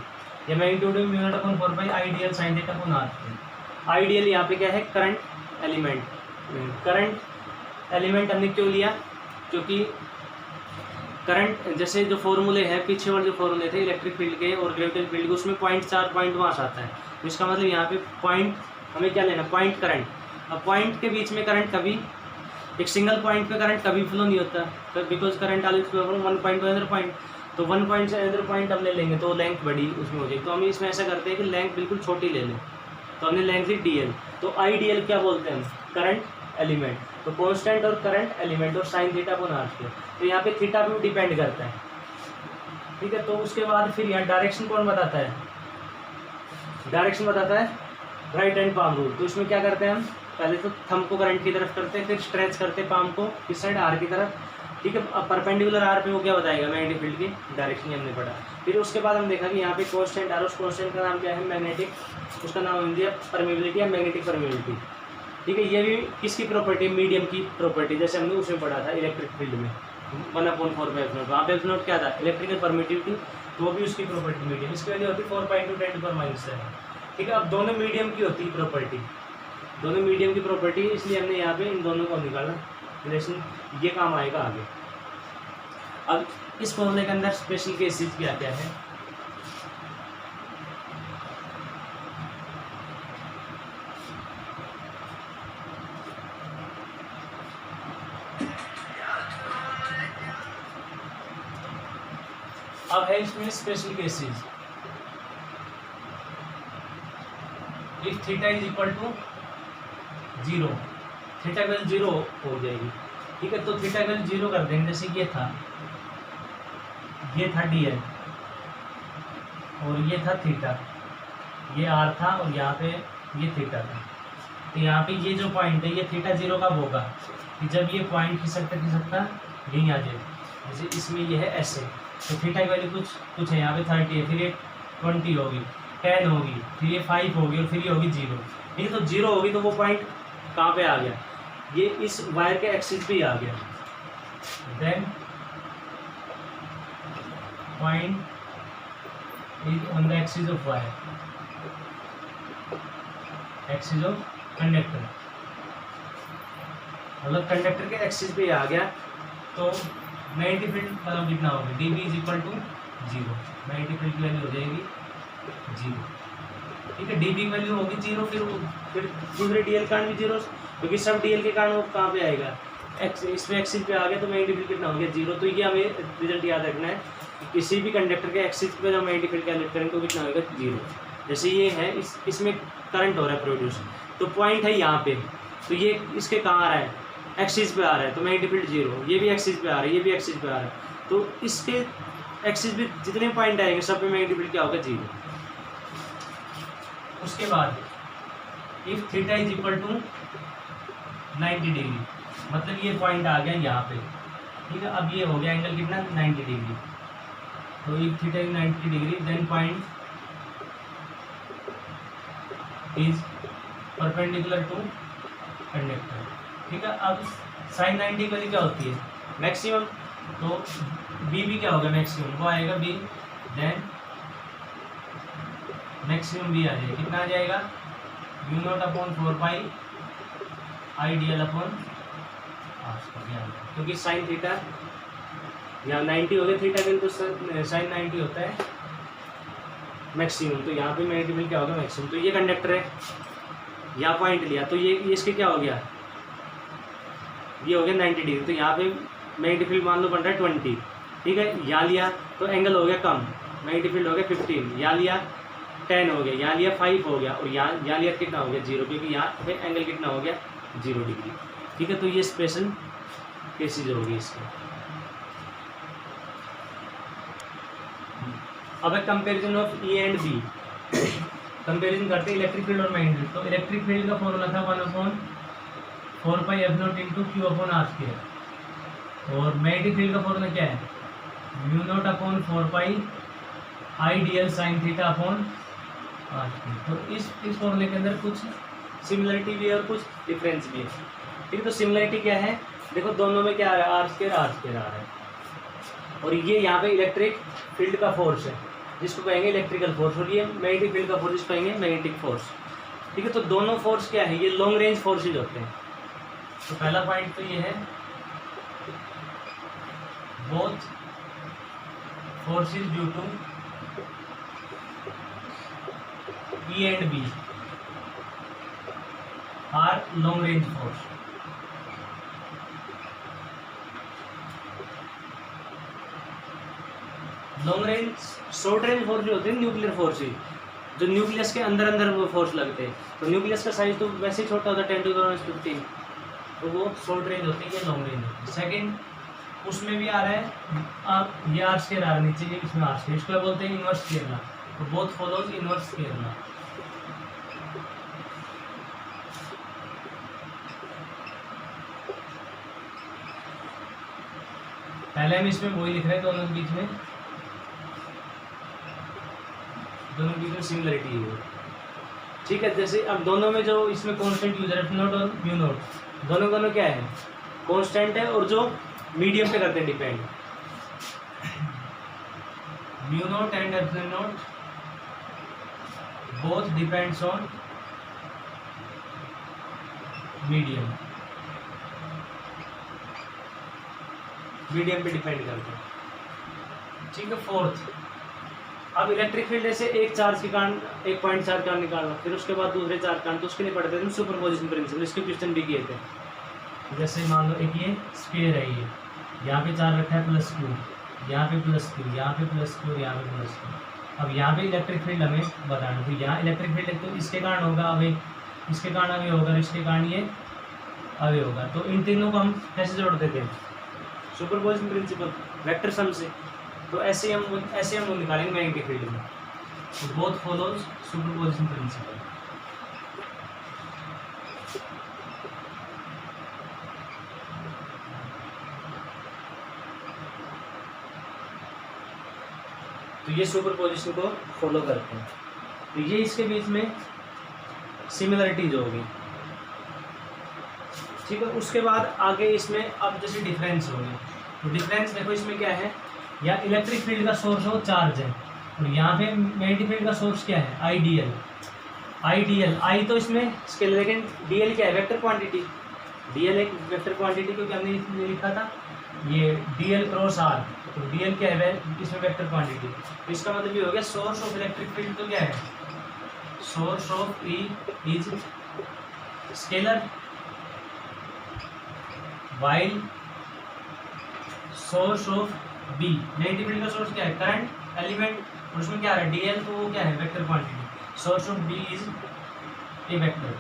या magnitude mu naught upon 4 pi I D l sine theta upon r cube. Ideal यहाँ पे क्या है, करंट एलिमेंट। करंट एलिमेंट हमने क्यों लिया, क्योंकि current जैसे जो फॉर्मूले हैं पीछे वाले जो फॉर्मूले थे इलेक्ट्रिक फील्ड के और ग्रेविटेशनल फील्ड के, उसमें 0.4 पॉइंट वहाँ आता है। तो इसका मतलब यहाँ पे पॉइंट हमें क्या लेना, पॉइंट करंट। अब पॉइंट के बीच में करंट कभी, एक सिंगल पॉइंट पे करंट कभी फ्लो नहीं होता, because current always flow from one point to another point. तो वन पॉइंट से अनदर पॉइंट हम ले लेंगे तो लेंथ बड़ी उसमें हो जाएगी। तो हम इसमें ऐसा करते हैं कि लेंथ बिल्कुल छोटी ले लें, तो हमने लेंथ ली डी एल। तो आई डी एल क्या बोलते हैं हम, करंट एलिमेंट। तो कॉन्स्टेंट और करंट एलिमेंट और sine theta upon are square. तो यहाँ पे थीटा भी डिपेंड करता है, ठीक है। तो उसके बाद फिर यहाँ डायरेक्शन कौन बताता है, डायरेक्शन बताता है राइट हैंड पाम रूल। तो इसमें क्या करते हैं हम, पहले तो थंब को करंट की तरफ करते हैं, फिर स्ट्रेच करते हैं पाम को इस साइड आर की तरफ, ठीक है। अब परपेंडिकुलर आर पे वो क्या बताएगा, मैग्नेटिक फील्ड की डायरेक्शन हमने पढ़ा। फिर उसके बाद हम देखा कि यहाँ पे कॉन्स्टेंट आर, उस कॉन्स्टेंट का नाम क्या है, मैग्नेटिक, उसका नाम हम दिया परमेबिलिटी या मैग्नेटिक परमेबिलिटी, ठीक है। ये भी किसकी प्रॉपर्टी, मीडियम की प्रॉपर्टी, जैसे हमने उसमें पढ़ा था इलेक्ट्रिक फील्ड में 1/4 वहाँ पे एप्सिलॉन क्या था, इलेक्ट्रिकल परमिटिविटी, तो वो भी उसकी प्रॉपर्टी मीडियम। इसकी वैल्यू होती है 4/10⁻⁷, ठीक है। अब दोनों मीडियम की होती है प्रॉपर्टी, दोनों मीडियम की प्रॉपर्टी, इसलिए हमने यहाँ पे इन दोनों को निकाला रिलेशन, ये काम आएगा आगे। अब इस फॉर्मूले के अंदर स्पेशल केसेस क्या क्या है, अब है इसमें special cases. If theta is equal to 0, theta equal 0 हो जाएगी, ठीक है। तो थीटा इक्वल 0 कर देंगे, जैसे ये था डी एल और ये था थीटा, ये आर था और यहाँ पे ये थीटा था। तो यहाँ पे ये जो पॉइंट है ये थीटा 0 कब होगा, कि जब ये पॉइंट खिसकता यहीं आ जाए, जैसे इसमें ये है ऐसे। तो थीटा की वैल्यू कुछ है, यहाँ पे 30 है, फिर ये 20 होगी, 10 होगी, फिर ये 5 होगी और फिर ये होगी 0, ठीक है। तो 0 होगी तो वो पॉइंट कहाँ पे आ गया, ये इस वायर के एक्सिस पे ही आ गया। Then point is on the axis of wire, axis of conductor, मतलब कंडक्टर के एक्सिस पे आ गया। तो मैग्नेटिक फील्ड मतलब कितना होगा, D B is equal to 0, magnetic field की वैल्यू हो जाएगी 0, ठीक है। डी बी की वैल्यू होगी 0, फिर दूसरे डी एल कारण भी 0, क्योंकि सब डी एल के कारण वो कहाँ पे आएगा, इसमें एक्सिस पे आ गया, तो मैग्नेटिक फील्ड कितना हो गया 0। तो ये हमें रिजल्ट याद रखना है कि किसी भी कंडक्टर के एक्सिस पे जब मैग्नेटिक फील्ड कैलकुलेट करेंगे तो कितना होगा 0। जैसे ये है, इसमें करंट हो रहा है प्रोड्यूस, तो पॉइंट है यहाँ पे, तो ये इसके कहाँ आ रहा है, एक्सिस पे आ रहा है, तो मैग्नेटिक फील्ड 0। ये भी एक्सिस पे आ रहा है, ये भी एक्सिस पे आ रहा है, तो इसके एक्सिस पे जितने पॉइंट आएंगे सब पे मैग्नेटिक फील्ड क्या होगा 0। उसके बाद if theta is equal to 90 degree, मतलब ये पॉइंट आ गया यहाँ पे, ठीक है। अब ये हो गया एंगल कितना 90 डिग्री, तो if theta is 90 degree then point is perpendicular to conductor, ठीक है। अब साइन 90 वाली क्या होती है, मैक्सिमम, तो बी भी क्या होगा मैक्सिमम, वो आएगा बी, देन मैक्सिमम भी आ जाएगा, कितना आ जाएगा mu naught upon 4 pi I D L upon are square, क्योंकि साइन थीटा यहाँ 90 हो गया, थीटा के तो साइन 90 होता है मैक्सिमम, तो यहाँ पे मैग्नेटिक फील्ड क्या होगा मैक्सिमम। तो ये कंडक्टर है, यहाँ पॉइंट लिया, तो ये इसके क्या हो गया, ये हो गया 90 डिग्री, तो यहाँ पे मैग्नेटिक फील्ड मान लो बन रहा है 20, ठीक है। यहाँ लिया तो एंगल हो गया कम, मैग्नेटिक फील्ड हो गया 15, यहाँ लिया 10 हो गया, यहाँ लिया 5 हो गया, और यहाँ लिया कितना हो गया 0, क्योंकि यहाँ पे एंगल कितना हो गया 0 डिग्री, ठीक है। तो ये स्पेशल केसेज होगी इसके। अब एक comparison of A and B, comparison करते हैं इलेक्ट्रिक फील्ड और मैग्नेटिक फील्ड। तो इलेक्ट्रिक फील्ड का फॉर्मूला था 1/4 पाई एफ0 into q upon are square, और मैग्नेटिक फील्ड का फॉर्मूला क्या है, mu naught upon 4 pi I D l sine theta upon are square. तो इस फॉर्मूले के अंदर कुछ सिमिलरिटी भी है और कुछ डिफरेंस भी है, ठीक है। तो सिमिलरिटी क्या है, देखो दोनों में क्या आ रहा है, आर स्क्वायर आ रहा है, और ये यहाँ पे इलेक्ट्रिक फील्ड का फोर्स है जिसको कहेंगे इलेक्ट्रिकल फोर्स, और ये मैग्नेटिक फील्ड का फोर्स जिसको कहेंगे मैग्नेटिक फोर्स। ठीक है, तो दोनों फोर्स क्या है, ये लॉन्ग रेंज फोर्सेज होते हैं। तो पहला पॉइंट तो ये है, both forces due to E and B are long range force. Long range, short range force जो होते हैं न्यूक्लियर फोर्सेज, जो न्यूक्लियस के अंदर अंदर वो फोर्स लगते हैं। तो न्यूक्लियस का साइज तो वैसे ही छोटा होता है 10⁻⁵, तो वो शॉर्ट रेंज होती है, ये लॉन्ग रेंज होती है। सेकेंड, उसमें भी आ रहा है, आप ये आर स्क्वायर आ रहा है नीचे, ये इसमें आर स्क्वायर, इसको बोलते हैं इनवर्स स्क्वायर लॉ। तो both follows inverse square law. पहले हम इसमें वही लिख रहे हैं, दोनों के बीच में सिमिलरिटी है। ठीक है, जैसे अब दोनों में जो इसमें कांस्टेंट यूज है एफ नॉट और म्यू नॉट, दोनों क्या है, कांस्टेंट है, और जो मीडियम पे करते हैं depend, mu naught and F not both depends on medium पे डिपेंड करते हैं। ठीक है, फोर्थ, अब इलेक्ट्रिक फील्ड से एक चार्ज के कारण एक पॉइंट चार्ज कारण निकालना, फिर उसके बाद दूसरे चार्ज कारण, तो उसके लिए पढ़ते थे सुपरपोजिशन प्रिंसिपल, इसके क्वेश्चन भी किए थे। जैसे मान लो एक ये स्फीयर है, ये यहाँ पे चार्ज रखा है +Q, यहाँ पे +Q, यहाँ पे +Q, यहाँ पे +Q। अब यहाँ पे इलेक्ट्रिक फील्ड हमें बताना, तो यहाँ इलेक्ट्रिक फील्ड तो इसके कारण होगा अवे, इसके कारण अवे होगा, इसके कारण ये अवे होगा। तो इन तीनों को हम कैसे जोड़ते थे, सुपरपोजिशन प्रिंसिपल, वेक्टर सम से। तो ऐसे हम वो निकालेंगे मैग्नेटिक फील्ड में। तो बोथ फॉलोज सुपरपोजिशन प्रिंसिपल। तो ये सुपरपोजिशन को फॉलो करते हैं। तो ये इसके बीच में सिमिलरिटीज होगी। ठीक है, उसके बाद आगे इसमें अब जैसे डिफरेंस होगी, तो डिफरेंस देखो इसमें क्या है, या इलेक्ट्रिक फील्ड का सोर्स हो चार्ज है, और यहाँ पे मैग्नेटिक फील्ड का सोर्स क्या है, आइडियल। आई तो इसमें स्केलर, लेकिन डीएल क्या है, वेक्टर क्वांटिटी। डीएल एक वेक्टर क्वांटिटी, क्योंकि हमने लिखा था ये डीएल क्रॉस आर, तो डीएल क्या है, इसमें वेक्टर क्वांटिटी। तो इसका मतलब ये हो गया सोर्स ऑफ इलेक्ट्रिक फील्ड तो क्या है, source of E is scalar, while source of B, negative field का सोर्स क्या है, करंट एलिमेंट, और उसमें क्या है डीएल, तो वो क्या है vector quantity. Source of B is a vector.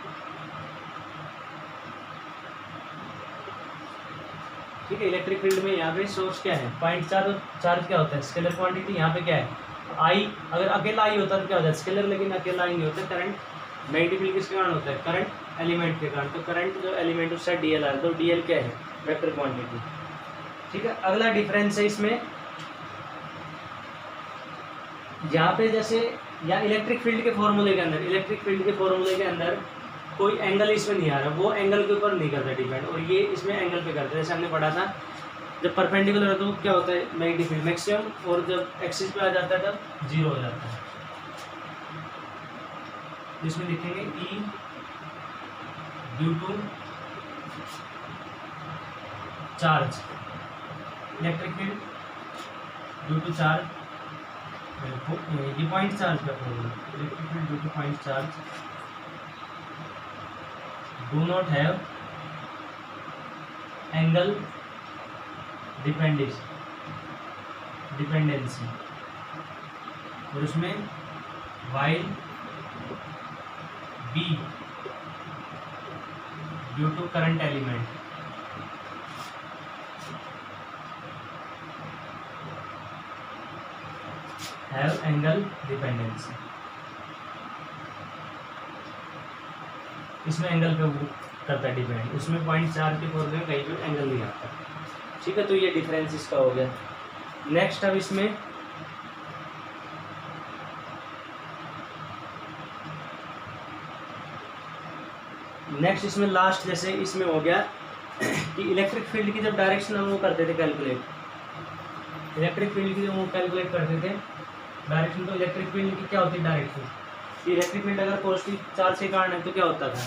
ठीक है, इलेक्ट्रिक फील्ड में यहाँ पे सोर्स क्या है, पॉइंट चार्ज, चार्ज क्या होता है स्केलर क्वांटिटी। यहाँ पे क्या है आई, अगर अकेला आई होता तो क्या होता है स्केलर, लेकिन अकेला आई नहीं होता। करंट मैग्नेटिक फील्ड किसके कारण होता है, करंट एलिमेंट के कारण। तो करंट जो एलिमेंट उससे डीएल आ रहा है, तो डीएल क्या है वेक्टर क्वांटिटी। ठीक है, अगला डिफरेंस है इसमें, यहाँ पे जैसे या इलेक्ट्रिक फील्ड के फॉर्मूले के अंदर कोई एंगल इसमें नहीं आ रहा, वो एंगल के ऊपर नहीं करता डिपेंड, और ये इसमें एंगल पे करता है। जैसे हमने पढ़ा था, जब परपेंडिकुलर है तो क्या होता है मैग्नेटिक फील्ड मैक्सिमम, और जब एक्सिस पे आ जाता है तब 0 हो जाता है। इसमें लिखेंगे E due to charge, electric field due to charge, ये पॉइंट चार्ज का problem, electric field due to point charge do not have angle dependency, और उसमें while B due to current element have angle dependency। इसमें angle पे वो करता है depend, उसमें पॉइंट चार्ज के फॉर्म में कहीं पे एंगल नहीं आता। ठीक है, तो ये डिफरेंस इसका हो गया। नेक्स्ट अब इसमें लास्ट, जैसे इसमें हो गया कि इलेक्ट्रिक फील्ड की जब डायरेक्शन हम वो करते थे कैलकुलेट, इलेक्ट्रिक फील्ड की जो वो कैलकुलेट करते थे डायरेक्शन, तो इलेक्ट्रिक फील्ड की क्या होती है डायरेक्शन। इलेक्ट्रिक फील्ड अगर पॉजिटिव चार्ज के कारण है तो क्या होता था,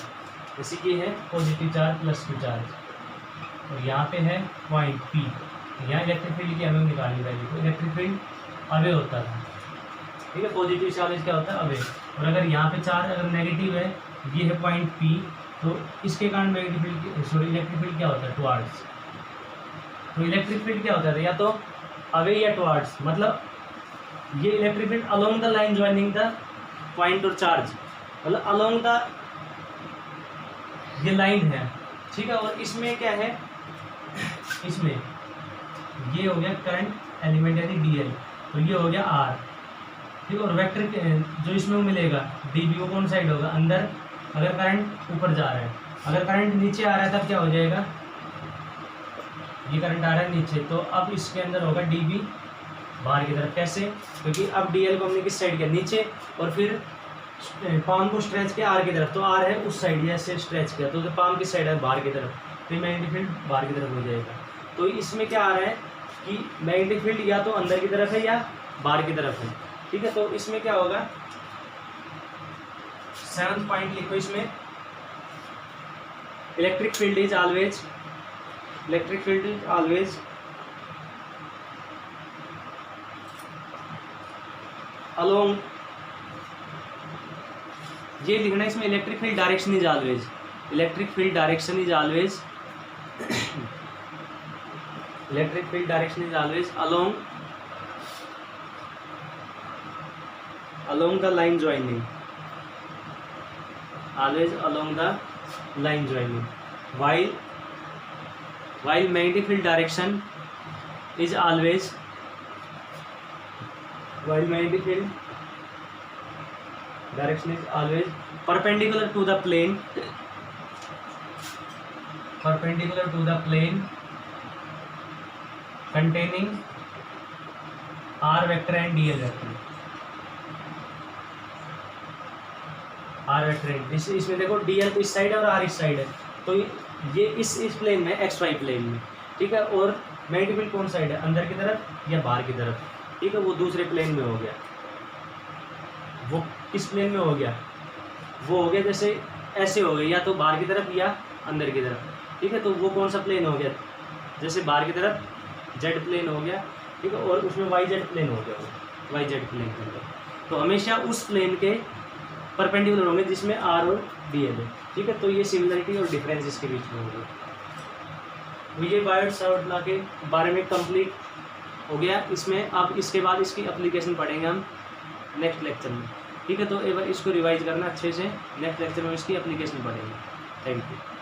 जैसे कि है positive charge plus Q charge, और यहाँ पे है पॉइंट P, यहाँ इलेक्ट्रिक फील्ड की हमें निकालनी वैल्यू, तो इलेक्ट्रिक फील्ड अवे होता था, ठीक है। पॉजिटिव चार्ज क्या होता है, अवे। और अगर यहाँ पे चार्ज अगर नेगेटिव है, ये है पॉइंट P, तो इसके कारण मैग्नेटिक फील्ड इलेक्ट्रिक फील्ड क्या होता है, टुवार्ड्स। तो इलेक्ट्रिक फील्ड क्या होता है, या तो अवे या टुवार्ड्स, मतलब ये electric field along the line joining the point और चार्ज, मतलब अलोंग द ये लाइन है, ठीक है। और इसमें क्या है, इसमें ये हो गया करंट एलिमेंट यानी DL, तो ये हो गया R, ठीक है। और वेक्टर जो इसमें मिलेगा DB वो कौन साइड होगा, अंदर। अगर करंट ऊपर जा रहा है, अगर करंट नीचे आ रहा है तब क्या हो जाएगा, ये करंट आ रहा है नीचे, तो अब इसके अंदर होगा DB बाहर की तरफ। कैसे, क्योंकि अब DL को हमने किस साइड किया, नीचे, और फिर पाम को स्ट्रेच किया R की तरफ, तो R है उस साइड, जैसे स्ट्रेच किया तो पाम किस साइड है, बाहर की तरफ, तो मैग्नेटिक फील्ड बाहर की तरफ हो जाएगा। तो इसमें क्या आ रहा है कि मैग्नेटिक फील्ड या तो अंदर की तरफ है या बाहर की तरफ है, ठीक है। तो इसमें क्या होगा, 7th पॉइंट लिखो इसमें, electric field is always along, ये लिखना है इसमें, electric field direction is always along the line joining, while magnetic field direction is always perpendicular to the plane containing R vector and DL vector। इसमें देखो DL तो इस side है और R इस साइड है, तो ये इस प्लेन में, XY प्लेन में, ठीक है। और मैग्नेटिक फील्ड कौन साइड है, अंदर की तरफ या बाहर की तरफ, ठीक है। वो दूसरे प्लेन में हो गया, वो किस प्लेन में हो गया, वो हो गया जैसे ऐसे हो गया, या तो बाहर की तरफ या अंदर की तरफ, ठीक है। तो वो कौन सा प्लेन हो गया, जैसे बाहर की तरफ Z प्लेन हो गया, ठीक है, और उसमें YZ प्लेन हो गया, YZ प्लेन के अंदर, तो हमेशा उस प्लेन के परपेंडिकुलर होंगे जिसमें R और DL है, ठीक है। तो ये सिमिलरिटी और डिफरेंस इसके बीच में होंगे। तो ये बायोट-सावर्ट लॉ के बारे में कंप्लीट हो गया। इसमें अब इसके बाद इसकी एप्लीकेशन पढ़ेंगे हम नेक्स्ट लेक्चर में, ठीक है। तो एक बार इसको रिवाइज करना अच्छे से, नेक्स्ट लेक्चर में इसकी एप्लीकेशन पढ़ेंगे। Thank you.